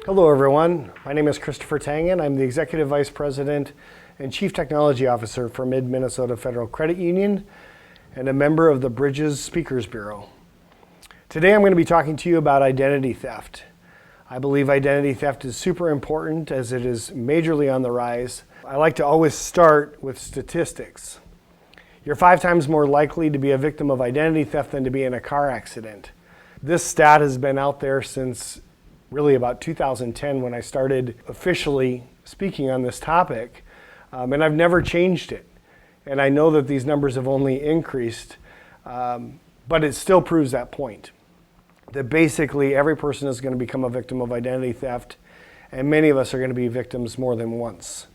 Hello everyone, my name is Christopher Tangen. I'm the Executive Vice President and Chief Technology Officer for Mid-Minnesota Federal Credit Union and a member of the Bridges Speakers Bureau. Today I'm going to be talking to you about identity theft. I believe identity theft is super important as it is majorly on the rise. I like to always start with statistics. You're 5 times more likely to be a victim of identity theft than to be in a car accident. This stat has been out there since really about 2010 when I started officially speaking on this topic, and I've never changed it. And I know that these numbers have only increased, but it still proves that point, that basically every person is going to become a victim of identity theft, and many of us are going to be victims more than once.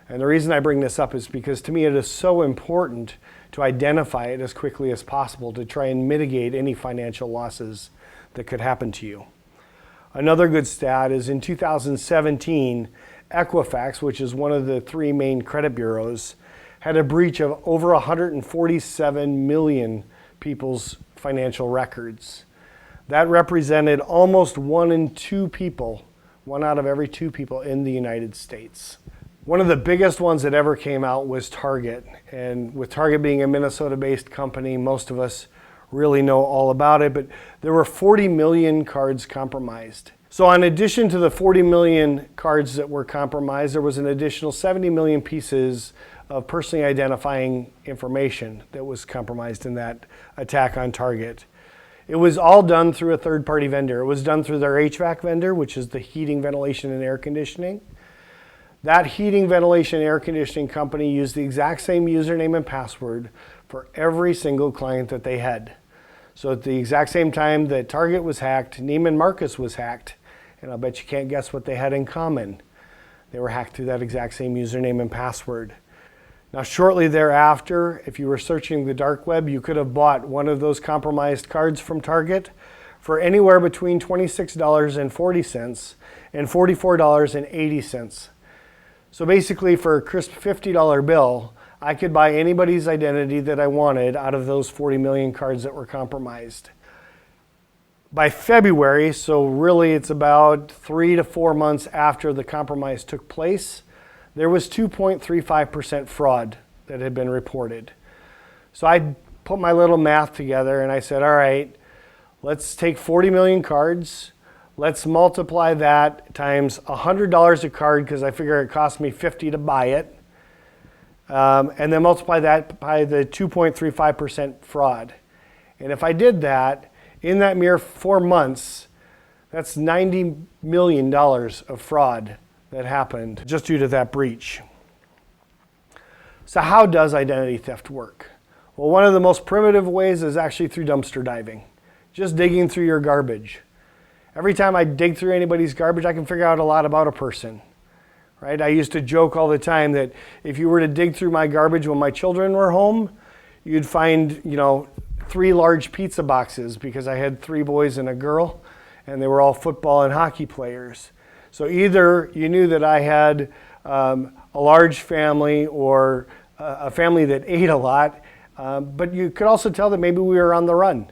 And the reason I bring this up is because to me it is so important to identify it as quickly as possible to try and mitigate any financial losses that could happen to you. Another good stat is in 2017, Equifax, which is one of the 3 main credit bureaus, had a breach of over 147 million people's financial records. That represented almost 1 in 2 people, 1 out of every 2 people in the United States. One of the biggest ones that ever came out was Target. And with Target being a Minnesota-based company, most of us really know all about it, but there were 40 million cards compromised. So in addition to the 40 million cards that were compromised, there was an additional 70 million pieces of personally identifying information that was compromised in that attack on Target. It was all done through a third-party vendor. It was done through their HVAC vendor, which is the heating, ventilation, and air conditioning. That heating, ventilation, air conditioning company used the exact same username and password for every single client that they had. So at the exact same time that Target was hacked, Neiman Marcus was hacked, and I'll bet you can't guess what they had in common. They were hacked through that exact same username and password. Now shortly thereafter, if you were searching the dark web, you could have bought one of those compromised cards from Target for anywhere between $26.40 and $44.80. So basically for a crisp $50 bill, I could buy anybody's identity that I wanted out of those 40 million cards that were compromised. By February, so really it's about 3 to 4 months after the compromise took place, there was 2.35% fraud that had been reported. So I put my little math together and I said, all right, let's take 40 million cards. Let's multiply that times $100 a card because I figure it cost me $50 to buy it. And then multiply that by the 2.35% fraud. And if I did that, in that mere 4 months, that's $90 million of fraud that happened just due to that breach. So how does identity theft work? Well, one of the most primitive ways is actually through dumpster diving, just digging through your garbage. Every time I dig through anybody's garbage, I can figure out a lot about a person. Right? I used to joke all the time that if you were to dig through my garbage when my children were home, you'd find, 3 large pizza boxes because I had 3 boys and a girl, and they were all football and hockey players. So either you knew that I had a large family or a family that ate a lot, but you could also tell that maybe we were on the run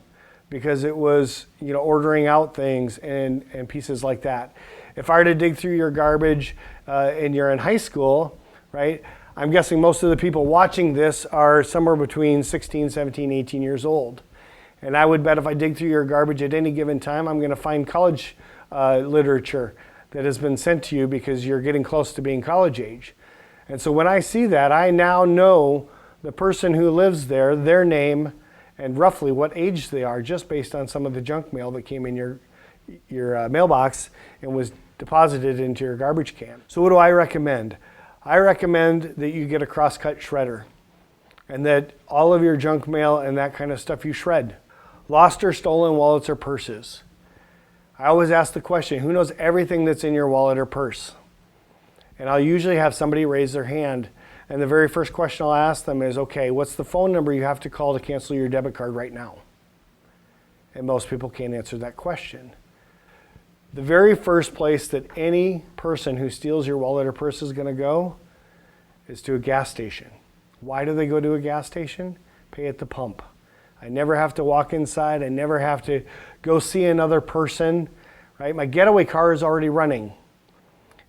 because it was, ordering out things and pieces like that. If I were to dig through your garbage and you're in high school, right, I'm guessing most of the people watching this are somewhere between 16, 17, 18 years old. And I would bet if I dig through your garbage at any given time, I'm going to find college literature that has been sent to you because you're getting close to being college age. And so when I see that, I now know the person who lives there, their name, and roughly what age they are just based on some of the junk mail that came in your mailbox and was deposited into your garbage can. So what do I recommend? I recommend that you get a cross-cut shredder and that all of your junk mail and that kind of stuff you shred. Lost or stolen wallets or purses. I always ask the question, who knows everything that's in your wallet or purse? And I'll usually have somebody raise their hand. And the very first question I'll ask them is, okay, what's the phone number you have to call to cancel your debit card right now? And most people can't answer that question. The very first place that any person who steals your wallet or purse is going to go is to a gas station. Why do they go to a gas station? Pay at the pump. I never have to walk inside. I never have to go see another person, right? My getaway car is already running.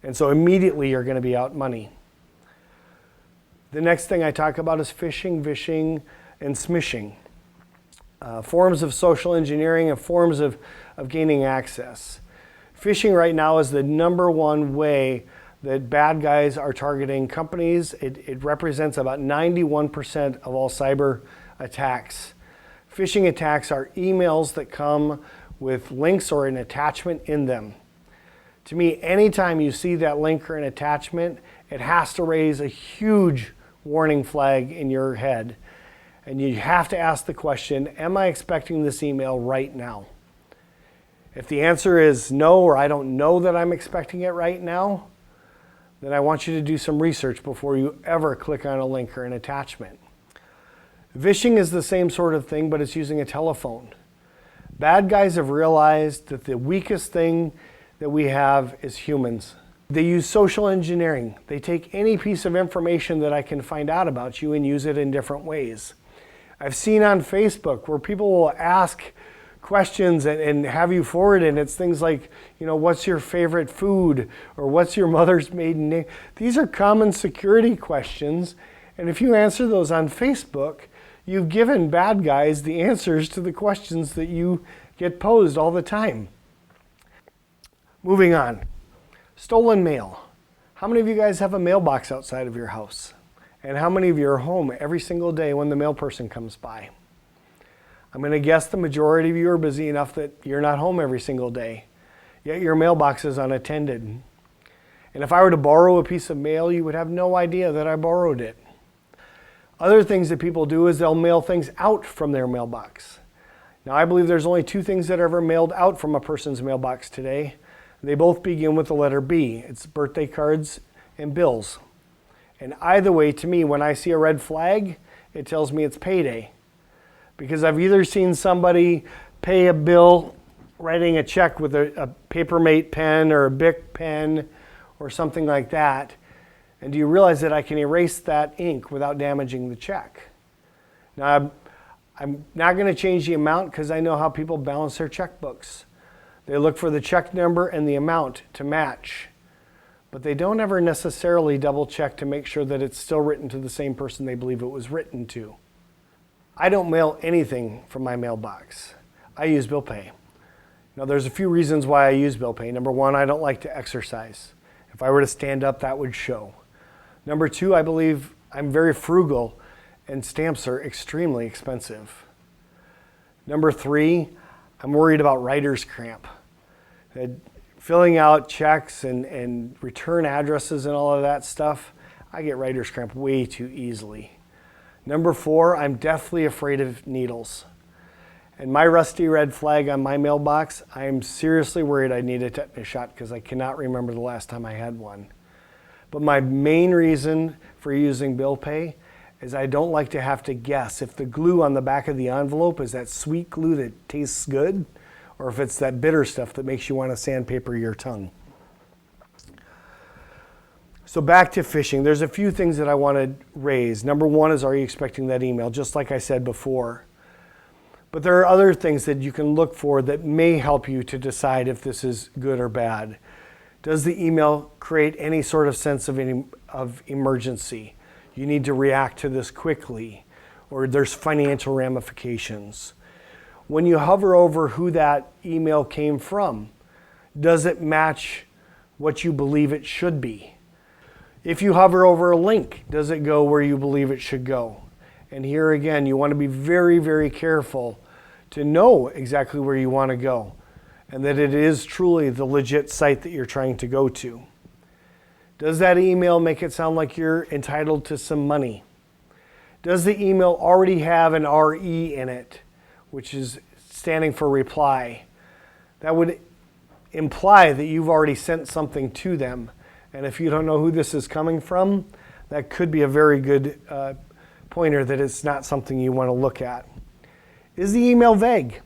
And so immediately you're going to be out money. The next thing I talk about is phishing, vishing, and smishing. Forms of social engineering and forms of gaining access. Phishing right now is the number one way that bad guys are targeting companies. It represents about 91% of all cyber attacks. Phishing attacks are emails that come with links or an attachment in them. To me, anytime you see that link or an attachment, it has to raise a huge warning flag in your head. And you have to ask the question, am I expecting this email right now? If the answer is no, or I don't know that I'm expecting it right now, then I want you to do some research before you ever click on a link or an attachment. Vishing is the same sort of thing, but it's using a telephone. Bad guys have realized that the weakest thing that we have is humans. They use social engineering. They take any piece of information that I can find out about you and use it in different ways. I've seen on Facebook where people will ask questions and have you forward, and it's things like, what's your favorite food, or what's your mother's maiden name? These are common security questions, and if you answer those on Facebook, you've given bad guys the answers to the questions that you get posed all the time. Moving on. Stolen mail. How many of you guys have a mailbox outside of your house? And how many of you are home every single day when the mail person comes by? I'm going to guess the majority of you are busy enough that you're not home every single day, yet your mailbox is unattended. And if I were to borrow a piece of mail, you would have no idea that I borrowed it. Other things that people do is they'll mail things out from their mailbox. Now, I believe there's only two things that are ever mailed out from a person's mailbox today. They both begin with the letter B. It's birthday cards and bills. And either way, to me, when I see a red flag, it tells me it's payday. Because I've either seen somebody pay a bill writing a check with a Papermate pen or a Bic pen or something like that. And do you realize that I can erase that ink without damaging the check? Now, I'm not going to change the amount because I know how people balance their checkbooks. They look for the check number and the amount to match. But they don't ever necessarily double check to make sure that it's still written to the same person they believe it was written to. I don't mail anything from my mailbox. I use bill pay. Now, there's a few reasons why I use bill pay. Number one, I don't like to exercise. If I were to stand up, that would show. Number two, I believe I'm very frugal and stamps are extremely expensive. Number three, I'm worried about writer's cramp. Filling out checks and return addresses and all of that stuff, I get writer's cramp way too easily. Number four, I'm deathly afraid of needles. And my rusty red flag on my mailbox, I'm seriously worried I need a tetanus shot because I cannot remember the last time I had one. But my main reason for using bill pay is I don't like to have to guess if the glue on the back of the envelope is that sweet glue that tastes good, or if it's that bitter stuff that makes you want to sandpaper your tongue. So back to phishing. There's a few things that I want to raise. Number one is, are you expecting that email? Just like I said before. But there are other things that you can look for that may help you to decide if this is good or bad. Does the email create any sort of sense of emergency? You need to react to this quickly, or there's financial ramifications. When you hover over who that email came from, does it match what you believe it should be? If you hover over a link, does it go where you believe it should go? And here again, you want to be very, very careful to know exactly where you want to go and that it is truly the legit site that you're trying to go to. Does that email make it sound like you're entitled to some money? Does the email already have an RE in it, which is standing for reply? That would imply that you've already sent something to them. And if you don't know who this is coming from, that could be a very good pointer that it's not something you want to look at. Is the email vague?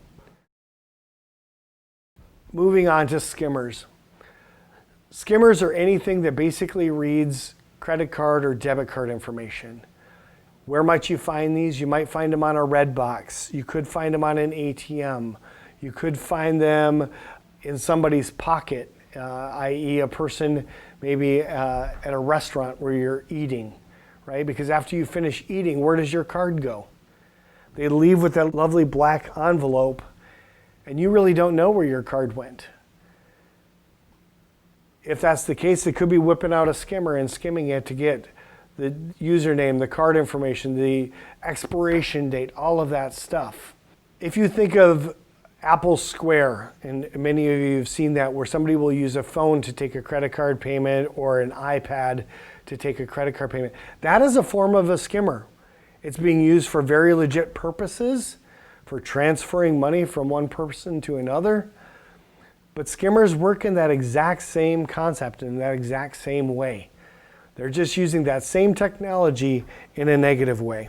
Moving on to skimmers. Skimmers are anything that basically reads credit card or debit card information. Where might you find these? You might find them on a red box. You could find them on an ATM. You could find them in somebody's pocket i.e. a person maybe at a restaurant where you're eating, right? Because after you finish eating, where does your card go? They leave with that lovely black envelope, and you really don't know where your card went. If that's the case, they could be whipping out a skimmer and skimming it to get the username, the card information, the expiration date, all of that stuff. If you think of Apple Square, and many of you have seen that, where somebody will use a phone to take a credit card payment or an iPad to take a credit card payment, that is a form of a skimmer. It's being used for very legit purposes, for transferring money from one person to another. But skimmers work in that exact same concept, in that exact same way. They're just using that same technology in a negative way.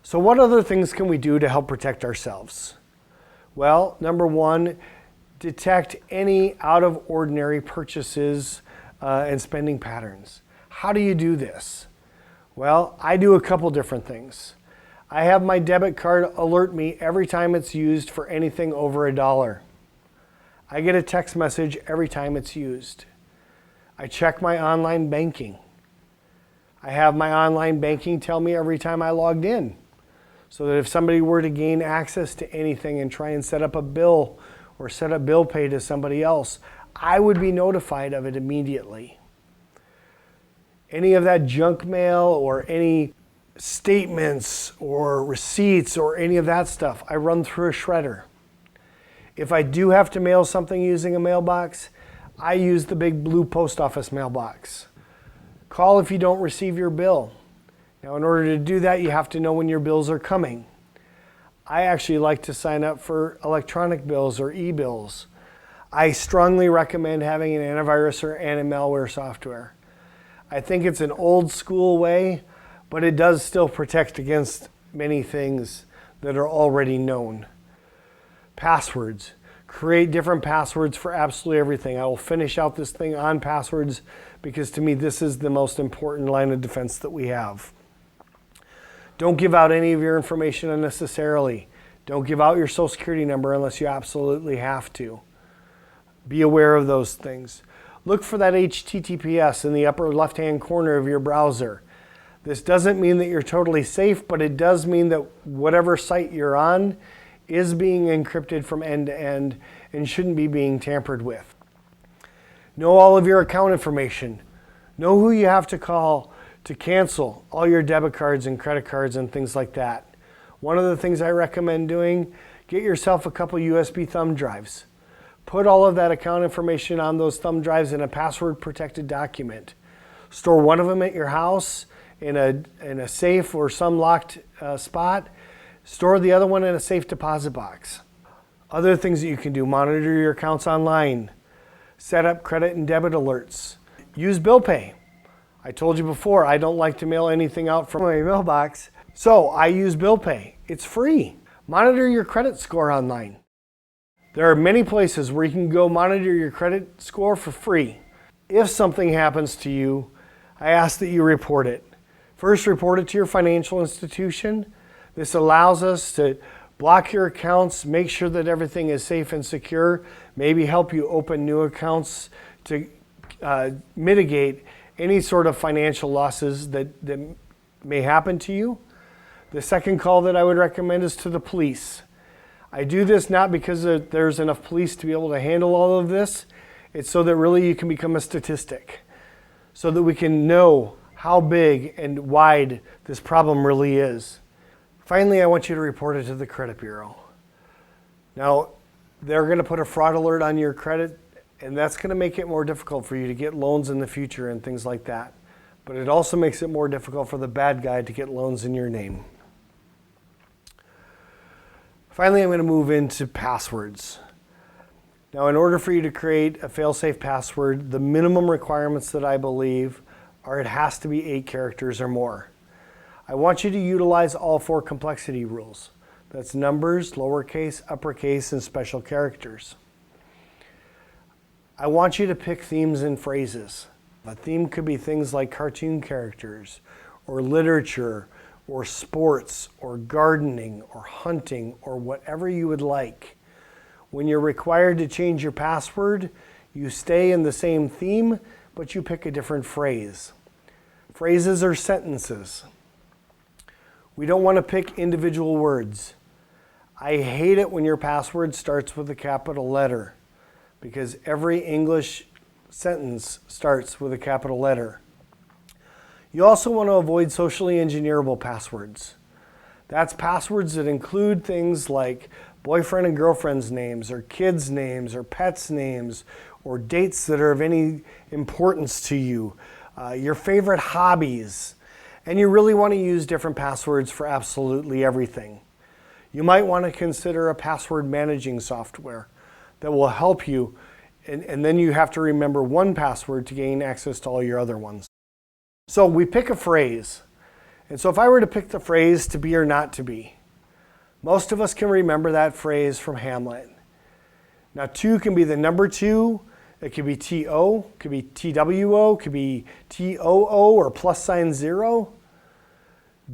So what other things can we do to help protect ourselves? Well, number one, detect any out of ordinary purchases and spending patterns. How do you do this? Well, I do a couple different things. I have my debit card alert me every time it's used for anything over $1. I get a text message every time it's used. I check my online banking. I have my online banking tell me every time I logged in, so that if somebody were to gain access to anything and try and set up a bill or set up bill pay to somebody else, I would be notified of it immediately. Any of that junk mail or any statements or receipts or any of that stuff, I run through a shredder. If I do have to mail something using a mailbox, I use the big blue post office mailbox. Call if you don't receive your bill. Now, in order to do that, you have to know when your bills are coming. I actually like to sign up for electronic bills or e-bills. I strongly recommend having an antivirus or anti-malware software. I think it's an old school way, but it does still protect against many things that are already known. Passwords. Create different passwords for absolutely everything. I will finish out this thing on passwords because to me this is the most important line of defense that we have. Don't give out any of your information unnecessarily. Don't give out your social security number unless you absolutely have to. Be aware of those things. Look for that HTTPS in the upper left-hand corner of your browser. This doesn't mean that you're totally safe, but it does mean that whatever site you're on is being encrypted from end to end and shouldn't be being tampered with. Know all of your account information. Know who you have to call to cancel all your debit cards and credit cards and things like that. One of the things I recommend doing, get yourself a couple USB thumb drives. Put all of that account information on those thumb drives in a password protected document. Store one of them at your house in a safe or some locked spot. Store the other one in a safe deposit box. Other things that you can do, monitor your accounts online. Set up credit and debit alerts. Use bill pay. I told you before, I don't like to mail anything out from my mailbox, so I use bill pay. It's free. Monitor your credit score online. There are many places where you can go monitor your credit score for free. If something happens to you, I ask that you report it. First, report it to your financial institution. This allows us to block your accounts, make sure that everything is safe and secure, maybe help you open new accounts to mitigate any sort of financial losses that may happen to you. The second call that I would recommend is to the police. I do this not because there's enough police to be able to handle all of this. It's so that really you can become a statistic, so that we can know how big and wide this problem really is. Finally, I want you to report it to the credit bureau. Now, they're going to put a fraud alert on your credit, and that's going to make it more difficult for you to get loans in the future and things like that. But it also makes it more difficult for the bad guy to get loans in your name. Finally, I'm going to move into passwords. Now, in order for you to create a fail-safe password, the minimum requirements that I believe are it has to be 8 characters or more. I want you to utilize all 4 complexity rules. That's numbers, lowercase, uppercase, and special characters. I want you to pick themes and phrases. A theme could be things like cartoon characters, or literature, or sports, or gardening, or hunting, or whatever you would like. When you're required to change your password, you stay in the same theme, but you pick a different phrase. Phrases are sentences. We don't want to pick individual words. I hate it when your password starts with a capital letter, because every English sentence starts with a capital letter. You also want to avoid socially engineerable passwords. That's passwords that include things like boyfriend and girlfriend's names, or kids' names, or pets' names, or dates that are of any importance to you, your favorite hobbies. And you really want to use different passwords for absolutely everything. You might want to consider a password managing software that will help you, and then you have to remember one password to gain access to all your other ones. So we pick a phrase. And so if I were to pick the phrase to be or not to be, most of us can remember that phrase from Hamlet. Now 2 can be the number 2, it could be T-O, could be T-W-O, could be T-O-O or plus sign 0.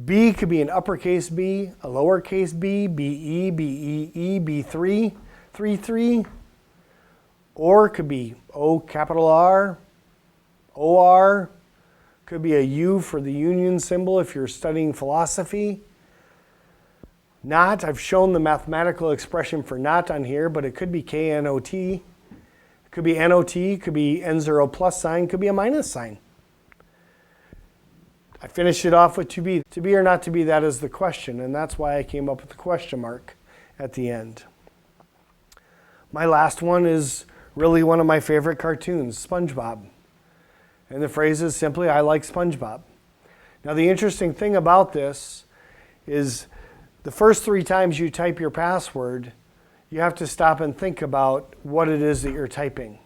B could be an uppercase B, a lowercase b, B-E, B-E-E, B3, 3-3. Or could be O capital R, O-R. Could be a U for the union symbol if you're studying philosophy. Not, I've shown the mathematical expression for not on here, but it could be K-N-O-T. It could be N-O-T, could be N0 plus sign, could be a minus sign. I finished it off with to be. To be or not to be, that is the question, and that's why I came up with the question mark at the end. My last one is really one of my favorite cartoons, SpongeBob. And the phrase is simply, I like SpongeBob. Now the interesting thing about this is the first 3 times you type your password, you have to stop and think about what it is that you're typing.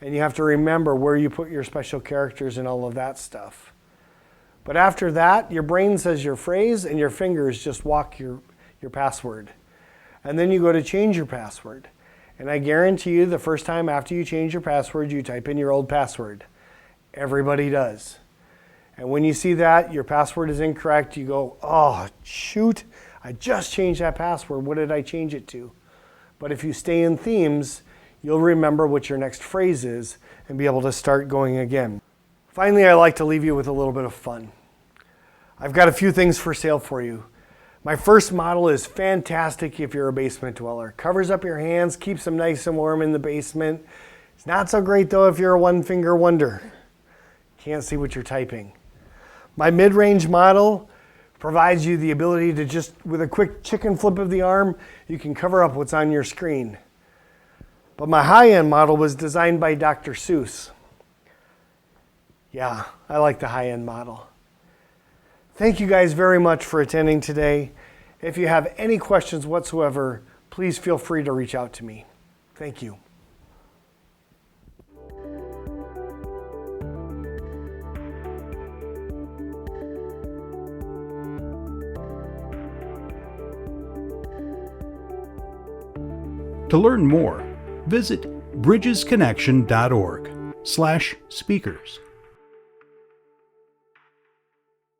And you have to remember where you put your special characters and all of that stuff. But after that, your brain says your phrase and your fingers just walk your password. And then you go to change your password. And I guarantee you the first time after you change your password, you type in your old password. Everybody does. And when you see that your password is incorrect, you go, oh, shoot, I just changed that password. What did I change it to? But if you stay in themes, you'll remember what your next phrase is and be able to start going again. Finally, I like to leave you with a little bit of fun. I've got a few things for sale for you. My first model is fantastic if you're a basement dweller. Covers up your hands, keeps them nice and warm in the basement. It's not so great though if you're a one-finger wonder. Can't see what you're typing. My mid-range model provides you the ability to just, with a quick chicken flip of the arm, you can cover up what's on your screen. But my high-end model was designed by Dr. Seuss. Yeah, I like the high-end model. Thank you guys very much for attending today. If you have any questions whatsoever, please feel free to reach out to me. Thank you. To learn more, visit bridgesconnection.org/speakers.